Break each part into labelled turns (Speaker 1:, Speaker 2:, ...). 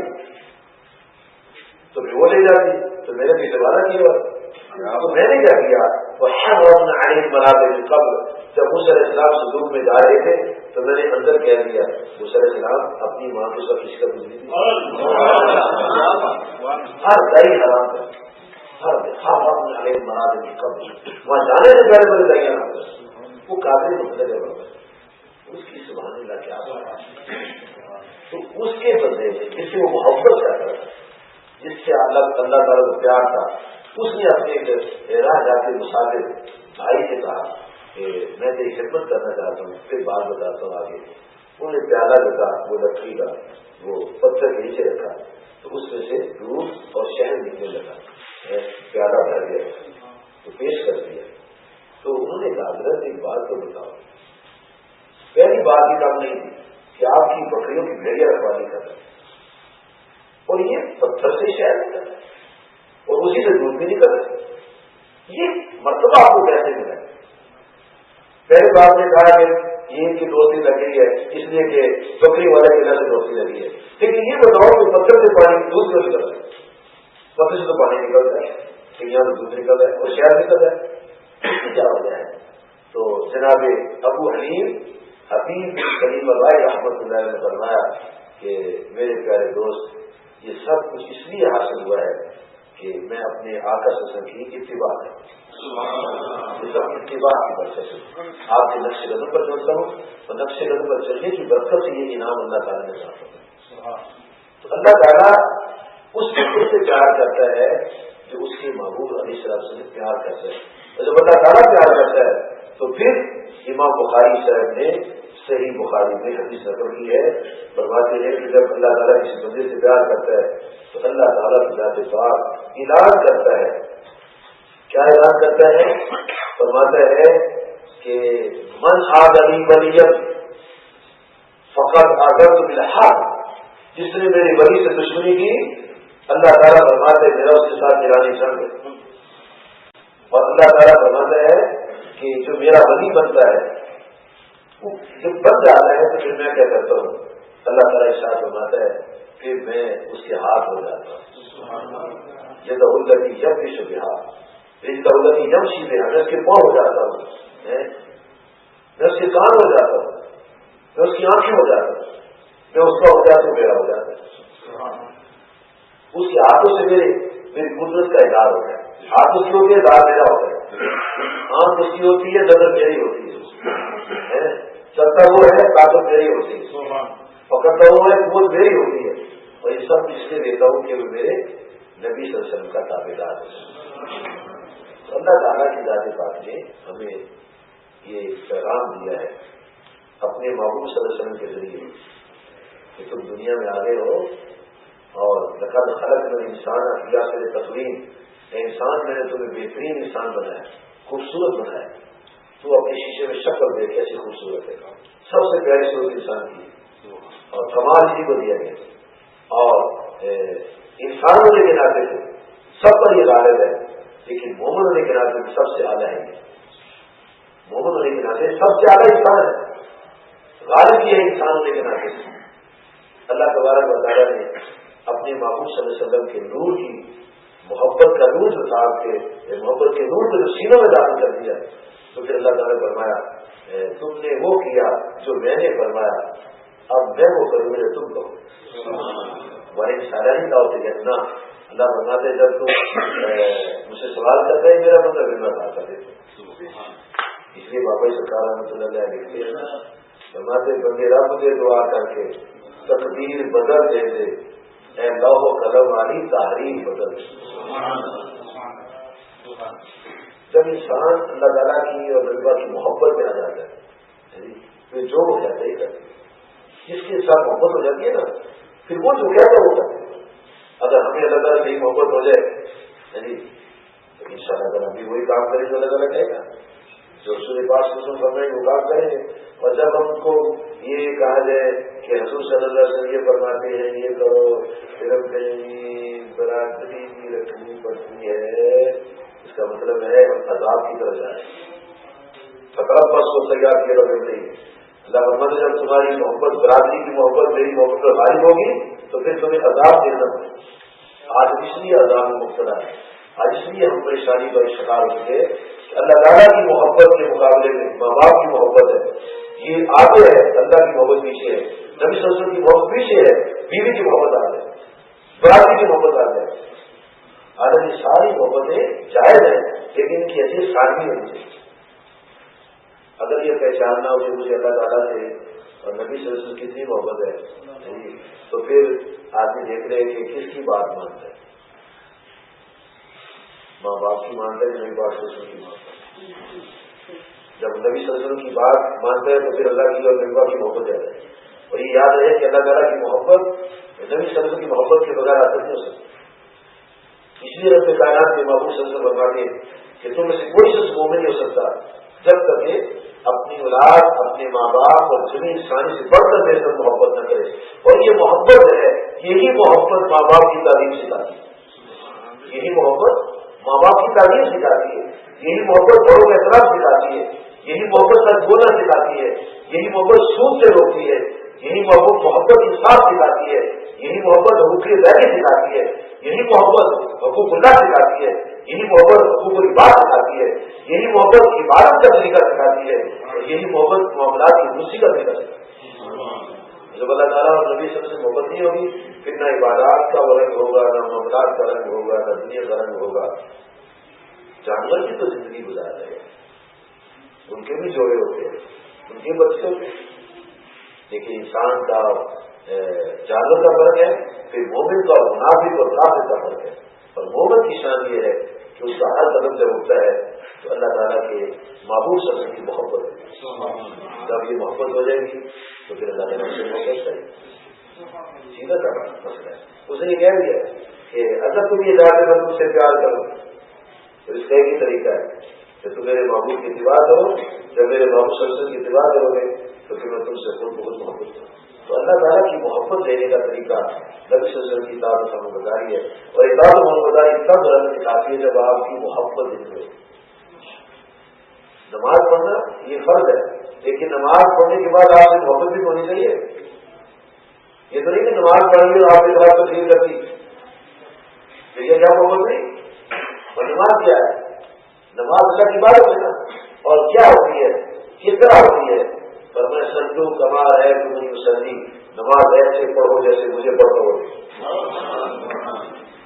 Speaker 1: تھی تو پھر وہ لے جاتی تو میں نے پیچھے والا کیا تو میں نے کیا کیا وہ قبل جب موسیٰ علیہ السلام صندوق میں جا رہے تھے تو میں نے اندر کہہ دیا موسیٰ علیہ السلام اپنی ماں کو سب کچھ کر دی ہر دہی حرام ہے ہر مراد قبل وہاں جانے سے پہلے بڑے دہیاں وہ قابل مطلب ہے اس کی سبحان اللہ کیا بات تو اس کے بدلے میں جس سے وہ محبت کرتا تھا جس سے اللہ تعالیٰ کو پیار تھا اس نے اپنے راہ جاتے مسافر بھائی سے کہا کہ میں تیری خدمت کرنا چاہتا ہوں پھر بات بتاتا ہوں آگے انہوں نے پیالہ رکھا وہ لکڑی کا وہ پتھر کے نیچے رکھا تو اس میں سے دودھ اور شہد نکلنے لگا پیالہ بھر گیا تو پیش کر دیا تو انہوں نے کہا حضرت ایک بات تو بتاؤ پہلی بات یہ کام نہیں تھی کہ آپ کی بکریوں کی بھیڑیا رکھوالی کر رہے اور یہ پتھر سے شہد نکل رہا ہے اور اسی سے دودھ بھی نکل رہا ہے یہ مرتبہ آپ کو کیسے ملا ہے پہلے بات نے کہا کہ یہ کی دوستی لگی ہے اس لیے کہ بکری والے کی وجہ سے دوستی لگی ہے لیکن یہ بتاؤ کہ پتھر سے پانی دودھ کیوں نکل رہا ہے پتھر سے تو پانی نکل رہا ہے یہاں تو دودھ نکل رہا ہے اور شہد نکل رہا ہے اس کی کیا وجہ ہے تو جناب ابو حبیب کریم اللہ رحمۃ اللہ نے فرمایا کہ میرے پیارے دوست یہ سب کچھ اس لیے حاصل ہوا ہے کہ میں اپنے آقا صلی اللہ علیہ وسلم کی اتباع ہے یہ سب اتباع کی برکت ہے آپ کے نقش قدم پر چلتا ہوں اور نقش قدم پر چلنے کی برکت سے یہ انعام اللہ تعالیٰ نے ساتھ تو اللہ تعالیٰ اس فکر سے پیار کرتا ہے جو اس کے محبوب علیہ السلام سے پیار کرتا ہے اور جب اللہ تعالیٰ پیار کرتا ہے تو پھر امام بخاری صاحب نے صحیح بخاری میں حدیث نقل کی ہے فرماتے ہیں کہ جب اللہ تعالیٰ کسی بندے سے پیار کرتا ہے تو اللہ تعالیٰ کی ذات پاک اعلان کرتا ہے کیا اعلان کرتا ہے فرماتا ہے کہ من آدمی ولیم فقط آگر بالحق جس نے میری ولی سے دشمنی کی اللہ تعالیٰ فرماتے ہے میرا اس کے ساتھ گرانی جنگ ہے اور اللہ تعالیٰ فرماتا ہے کہ جو میرا ولی بنتا ہے جب بن جاتا ہے تو پھر میں کیا کرتا ہوں اللہ تعالیٰ ارشاد فرماتا ہے پھر میں اس کے ہاتھ ہو جاتا ہوں جب الدی جب بھی شبہ الدی جب شیبے میں اس کے پاؤں ہو جاتا ہوں میں اس کے کان ہو جاتا ہوں میں اس کی آنکھیں ہو جاتا ہوں میں اس کا ہو جاتا ہوں میرا ہو جاتا ہے اس کے ہاتھوں سے میری قدرت کا اظہار ہوتا ہے ہاتھ اس کی ہوتی ہے دار میرا ہوتا ہے آنکھ اس کی ہوتی ہے نظر میری ہوتی ہے چلتا وہ ہے طاقت میری ہوتی ہے پکڑتا ہوا ہے قوت میری ہوتی ہے اور یہ سب اس لیے دیتا ہوں کہ وہ میرے نبی صلی اللہ علیہ وسلم کا تابعدار ہے تو اللہ تعالیٰ کی ذات پاک نے ہمیں یہ پیغام دیا ہے اپنے محبوب صلی اللہ علیہ وسلم کے ذریعے کہ تم دنیا میں آگے ہو اور لقد خلقنا الانسان فی احسن تقویم انسان میں نے تمہیں بہترین انسان بنایا خوبصورت بنایا تو اپنے شیشے میں شکل دیکھ کیسی خوبصورت ہے سب سے پیاری صورت انسان کی اور کمال اسی کو دیا گیا اور انسان ہونے کے ناطے سے سب پر یہ غالب ہے لیکن مومن ہونے کے ناطے میں سب سے اعلیٰ ہے مومن ہونے کے ناطے سب سے اعلیٰ انسان ہے غالب یہ ہے انسان ہونے کے ناطے سے اللہ تبارک و تعالیٰ نے اپنے محبوب صلی اللہ علیہ وسلم کے نور کی محبت کا نور جو تھا آپ کے محبت کے نور کو جو سینوں میں داخل کر دیا تو پھر اللہ تعالیٰ نے فرمایا تم نے وہ کیا جو میں نے فرمایا اب میں وہ کروں گا تم کہو وہ سارا ہی کا ہوتے کہنا اللہ فرماتے جب تم مجھ سے سوال کرتے ہیں میرا مطلب میں بتا دے اس لیے بابا سرکار رحمۃ اللہ علیہ لکھتے ہیں فرماتے بندے رب کے دعا کر کے تقدیر بدل دے دے اے لوح و قلم والی تحریر بدل جب انسان اللہ تعالیٰ کی اور نبی کی محبت میں آ جاتا ہے پھر جو ہو جاتا ہے جس کے ساتھ محبت ہو جاتی ہے نا پھر وہ جو کہتا ہے وہ کرتے ہیں اگر ہمیں اللہ تعالیٰ سے محبت ہو جائے تو ان شاء اللہ تعالیٰ بھی وہی کام کریں جو اللہ تعالیٰ کہے گا جو رسول پاک سے فرمائے وہ کام کریں گے اور جب ہم کو یہ کہا جائے کہ حضور صلی اللہ علیہ وسلم یہ فرماتے ہیں یہ کرو صرف برادری بھی رکھنی پڑتی ہے اس کا مطلب ہے عذاب کی طرف جائے خطرہ بس کو تیار کیا رہے نہیں اللہ محمد جب تمہاری محبت برادری کی محبت میری محبت پر غالب ہوگی تو پھر تمہیں عذاب دینا پڑے. آج اس لیے عذاب میں مبتلا ہے, آج اس لیے ہم پریشانی کا شکار ہو چکے کہ اللہ تعالیٰ کی محبت کے مقابلے میں ماں باپ کی محبت ہے, یہ آگے ہے, اللہ کی محبت پیچھے ہے, نبی صلی اللہ علیہ وسلم کی محبت پیچھے ہے, بیوی کی محبت آگے ہے, برادری کی محبت آگے ہے. حالانکہ یہ ساری محبتیں جائز ہیں لیکن ان کی حیثیت ثانوی ہونی چاہیے. اگر یہ پہچاننا ہو کہ مجھے اللہ تعالیٰ سے اور نبی صلی اللہ علیہ وسلم کتنی محبت ہے تو پھر آدمی دیکھ رہے کہ کس کی بات مانتا ہے, ماں باپ کی مانتا ہے, نبی پاک صلی اللہ علیہ وسلم کی مانتا ہے. جب نبی صلی اللہ علیہ وسلم کی بات مانتا ہے تو پھر اللہ کی اور نبی پاک کی محبت جاتا ہے. اور یہ یاد رہے کہ اللہ تعالیٰ کی محبت نبی صلی اللہ علیہ وسلم کی محبت کے بغیر حاصل نہیں ہو سکتی. اس لیے رب کائنات کے محبوب صلی اللہ علیہ وسلم فرماتے ہیں کہ تم میں سے کوئی شخص مومن نہیں ہو سکتا جب تک کہ اپنی اولاد, اپنے ماں باپ اور زمین انسانی سے بڑھ کر میرے ساتھ محبت نہ کرے. اور یہ محبت ہے, یہی محبت ماں باپ کی تعلیم سکھاتی ہے, یہی محبت ماں باپ کی تعلیم سکھاتی ہے, یہی محبت بڑوں کا احترام سکھاتی ہے, یہی محبت سچ بولنا سکھاتی ہے, یہی محبت سود سے روکتی ہے, یہی محبت انصاف سکھاتی ہے, یہی محبت حقوق ادائیگی سکھاتی ہے, یہی محبت حقوق اللہ سکھاتی ہے, یہی محبت حقوق العباد سکھاتی ہے, یہی محبت عبادت کا طریقہ سکھاتی ہے, اور یہی محبت معاملات کی درستی کا طریقہ سکھاتی ہے. جب اللہ تعالیٰ اور نبی سب سے محبت نہیں ہوگی پھر نہ عبادات کا رنگ ہوگا, نہ معاملات کا رنگ ہوگا, نہ دنیا کا رنگ ہوگا. جانور کی تو زندگی گزار رہے ہیں, ان کے بھی جوڑے ہوتے ہیں, ان کے بچے ہوتے ہیں, لیکن انسان کا جانور کا فرق ہے, پھر مومن کا اور منافق اور کافر کا فرق ہے. اور مومن کی شان یہ ہے کہ اس کا ہر قدم جب اٹھتا ہے تو اللہ تعالیٰ کے محبوب صلی اللہ علیہ وسلم کی محبت ہے. جب یہ محبت ہو جائے گی تو پھر اللہ تعالیٰ سے محبت کرے گی. سیدھا کا مسئلہ ہے. اس نے یہ کہہ دیا کہ اگر تم یہ چاہتے میں تم سے پیار کروں تو اس کا ایک ہی طریقہ ہے کہ تم میرے محبوب کی اتباع کرو. جب میرے محبوب صلی اللہ علیہ وسلم کی اتباع کرو گے تو پھر میں تم سے خود بہت محبت کروں. تو اللہ تعالیٰ کی محبت دینے کا طریقہ نبی صلی اللہ علیہ وسلم کی اطاعت و فرمانبرداری ہے. اور اطاعت و فرمانبرداری تب رنگ دکھاتی ہے جب آپ کی محبت دل میں. نماز پڑھنا یہ فرض ہے, لیکن نماز پڑھنے کے بعد آپ سے محبت بھی ہونی چاہیے. یہ تو نہیں کہ نماز پڑھنی اور آپ کے ساتھ تقریر کرتی, یہ کیا محبت نہیں. اور نماز کیا ہے؟ نماز اللہ کی عبادت ہے نا. اور کیا ہوتی ہے, کس طرح ہوتی ہے؟ پر میں سنجو کما ہے تو مجھے مسلی, نماز ایسے پڑھو جیسے مجھے پڑھو.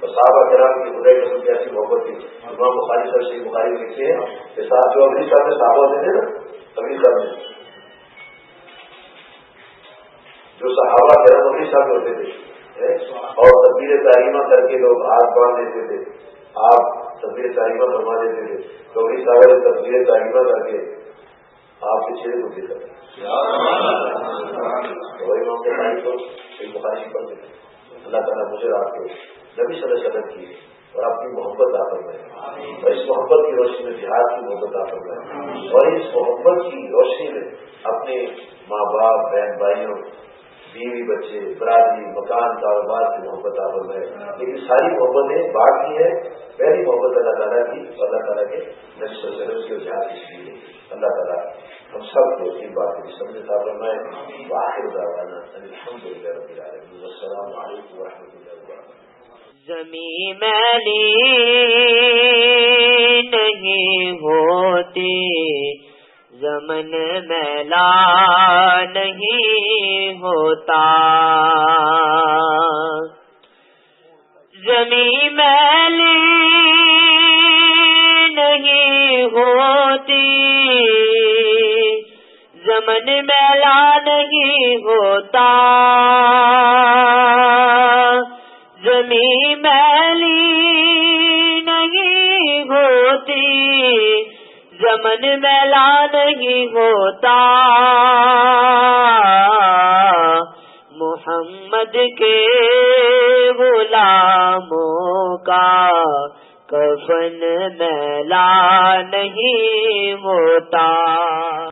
Speaker 1: صحابہ کرام کی خدائی قسم کی ایسی محبت تھی. امام بخاری صاحب سے بخاری لکھتے ہیں کہ صاحب جو ابھی صاحب نے صحابہ ہوتے تھے نا, ابھی صاحب نے جو صحابہ کرام ابھی صاحب ہوتے تھے اور تقبیر تعلیمہ کر کے لوگ ہاتھ باندھ دیتے تھے, آپ تقبیر تعلیمہ فرما دیتے تھے تو ابھی صاحب نے تقبیر تعلیمہ کر کے آپ کے چہرے کو دیکھا تھا. وہی امام بخاری کو ایک بخاری پڑھتے تھے. اللہ تعالیٰ مجھے آپ کو نبی صلی اللہ علیہ وسلم کی اور آپ کی محبت عطا فرمائے, اور اس محبت کی روشنی میں جہاد کی محبت عطا فرمائے, اور اس محبت کی روشنی میں اپنے ماں باپ, بہن بھائیوں, بیوی بچے, برادری, مکان, کاروبار کی محبت عطا فرمائے. لیکن ساری محبتیں باقی ہیں. پہلی محبت اللہ تعالیٰ کی, اللہ تعالیٰ کے نبی صلی اللہ علیہ وسلم کی جہاد اس لیے. اللہ تعالیٰ ہم سب کو اس بات کی سمجھ عطا فرمائے. وآخر دعوانا الحمدللہ رب العالمین, والسلام علیکم ورحمۃ اللہ وبرکاتہ.
Speaker 2: زمین میلی نہیں ہوتی, زمن میلا نہیں ہوتا. زمین میلی نہیں ہوتی, زمن میلا نہیں ہوتا. زمین میلی نہیں ہوتی, زمن میلا نہیں ہوتا. محمد کے غلاموں کا کفن میلا نہیں ہوتا.